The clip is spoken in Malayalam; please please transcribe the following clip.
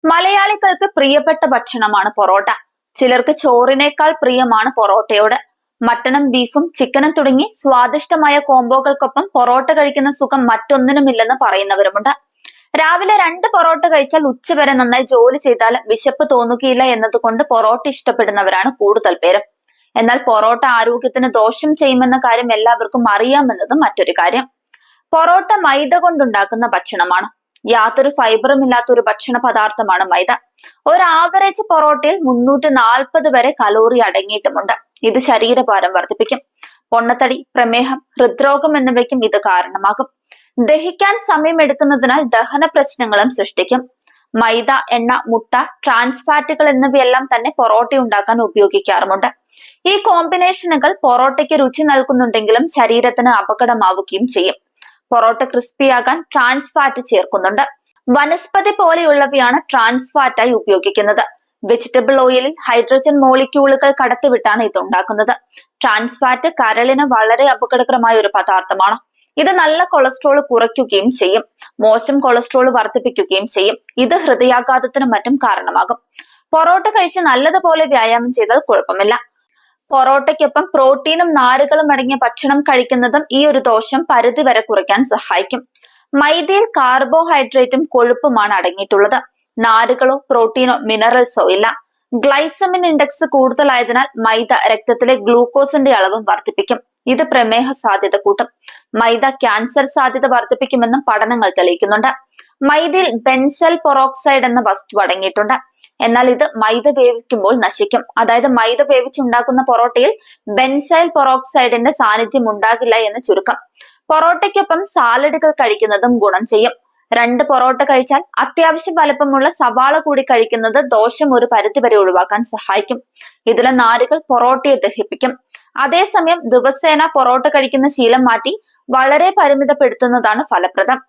മലയാളികൾക്ക് പ്രിയപ്പെട്ട ഭക്ഷണമാണ് പൊറോട്ട. ചിലർക്ക് ചോറിനേക്കാൾ പ്രിയമാണ് പൊറോട്ടയോട്. മട്ടണും ബീഫും ചിക്കനും തുടങ്ങി സ്വാദിഷ്ടമായ കോംബോകൾക്കൊപ്പം പൊറോട്ട കഴിക്കുന്ന സുഖം മറ്റൊന്നിനുമില്ലെന്ന് പറയുന്നവരുമുണ്ട്. രാവിലെ 2 പൊറോട്ട കഴിച്ചാൽ ഉച്ചവരെ നന്നായി ജോലി ചെയ്താലും വിശപ്പ് തോന്നുകയില്ല എന്നതുകൊണ്ട് പൊറോട്ട ഇഷ്ടപ്പെടുന്നവരാണ് കൂടുതൽ പേരും. എന്നാൽ പൊറോട്ട ആരോഗ്യത്തിന് ദോഷം ചെയ്യുമെന്ന കാര്യം എല്ലാവർക്കും അറിയാമെന്നത് മറ്റൊരു കാര്യം. പൊറോട്ട മൈദ കൊണ്ടുണ്ടാക്കുന്ന ഭക്ഷണമാണ്. യാതൊരു ഫൈബറും ഇല്ലാത്ത ഒരു ഭക്ഷണ പദാർത്ഥമാണ് മൈദ. ഒരു ആവറേജ് പൊറോട്ടയിൽ 340 വരെ കലോറി അടങ്ങിയിട്ടുമുണ്ട്. ഇത് ശരീരഭാരം വർദ്ധിപ്പിക്കും. പൊണ്ണത്തടി, പ്രമേഹം, ഹൃദ്രോഗം എന്നിവയ്ക്കും ഇത് കാരണമാകും. ദഹിക്കാൻ സമയമെടുക്കുന്നതിനാൽ ദഹന പ്രശ്നങ്ങളും സൃഷ്ടിക്കും. മൈദ, എണ്ണ, മുട്ട, ട്രാൻസ് ഫാറ്റുകൾ എന്നിവയെല്ലാം തന്നെ പൊറോട്ട ഉണ്ടാക്കാൻ ഉപയോഗിക്കാറുമുണ്ട്. ഈ കോമ്പിനേഷനുകൾ പൊറോട്ടയ്ക്ക് രുചി നൽകുന്നുണ്ടെങ്കിലും ശരീരത്തിന് അപകടമാവുകയും ചെയ്യും. പൊറോട്ട ക്രിസ്പിയാകാൻ ട്രാൻസ് ഫാറ്റ് ചേർക്കുന്നുണ്ട്. വനസ്പതി പോലെയുള്ളവയാണ് ട്രാൻസ് ഫാറ്റായി ഉപയോഗിക്കുന്നത്. വെജിറ്റബിൾ ഓയിലിൽ ഹൈഡ്രജൻ മോളിക്യൂളുകൾ കടത്തിവിട്ടാണ് ഇത് ഉണ്ടാക്കുന്നത്. ട്രാൻസ് ഫാറ്റ് കരളിന് വളരെ അപകടകരമായ ഒരു പദാർത്ഥമാണ്. ഇത് നല്ല കൊളസ്ട്രോൾ കുറയ്ക്കുകയും ചെയ്യും. മോശം കൊളസ്ട്രോൾ വർദ്ധിപ്പിക്കുകയും ചെയ്യും. ഇത് ഹൃദയാഘാതത്തിനും മറ്റും കാരണമാകും. പൊറോട്ട കഴിച്ച് നല്ലതുപോലെ വ്യായാമം ചെയ്താൽ കുഴപ്പമില്ല. പൊറോട്ടയ്ക്കൊപ്പം പ്രോട്ടീനും നാരുകളും അടങ്ങിയ ഭക്ഷണം കഴിക്കുന്നതും ഈ ഒരു ദോഷം പരിധിവരെ കുറയ്ക്കാൻ സഹായിക്കും. മൈദയിൽ കാർബോഹൈഡ്രേറ്റും കൊഴുപ്പുമാണ് അടങ്ങിയിട്ടുള്ളത്. നാരുകളോ പ്രോട്ടീനോ മിനറൽസോ ഇല്ല. ഗ്ലൈസമിൻ ഇൻഡെക്സ് കൂടുതലായതിനാൽ മൈദ രക്തത്തിലെ ഗ്ലൂക്കോസിന്റെ അളവും വർദ്ധിപ്പിക്കും. ഇത് പ്രമേഹ സാധ്യത കൂട്ടും. മൈദ ക്യാൻസർ സാധ്യത വർദ്ധിപ്പിക്കുമെന്നും പഠനങ്ങൾ തെളിയിക്കുന്നുണ്ട്. മൈദയിൽ ബെൻസൽ പെറോക്സൈഡ് എന്ന വസ്തു അടങ്ങിയിട്ടുണ്ട്. എന്നാൽ ഇത് മൈദ വേവിക്കുമ്പോൾ നശിക്കും. അതായത് മൈദ വേവിച്ചുണ്ടാക്കുന്ന പൊറോട്ടയിൽ ബെൻസൈൽ പെറോക്സൈഡിന്റെ സാന്നിധ്യം ഉണ്ടാകില്ല എന്ന് ചുരുക്കം. പൊറോട്ടയ്ക്കൊപ്പം സാലഡുകൾ കഴിക്കുന്നതും ഗുണം ചെയ്യും. 2 പൊറോട്ട കഴിച്ചാൽ അത്യാവശ്യം വലുപ്പമുള്ള സവാള കൂടി കഴിക്കുന്നത് ദോഷം ഒരു പരിധിവരെ ഒഴിവാക്കാൻ സഹായിക്കും. ഇതിലെ നാരുകൾ പൊറോട്ടയെ ദഹിപ്പിക്കും. അതേസമയം ദിവസേന പൊറോട്ട കഴിക്കുന്ന ശീലം മാറ്റി വളരെ പരിമിതപ്പെടുത്തുന്നതാണ് ഫലപ്രദം.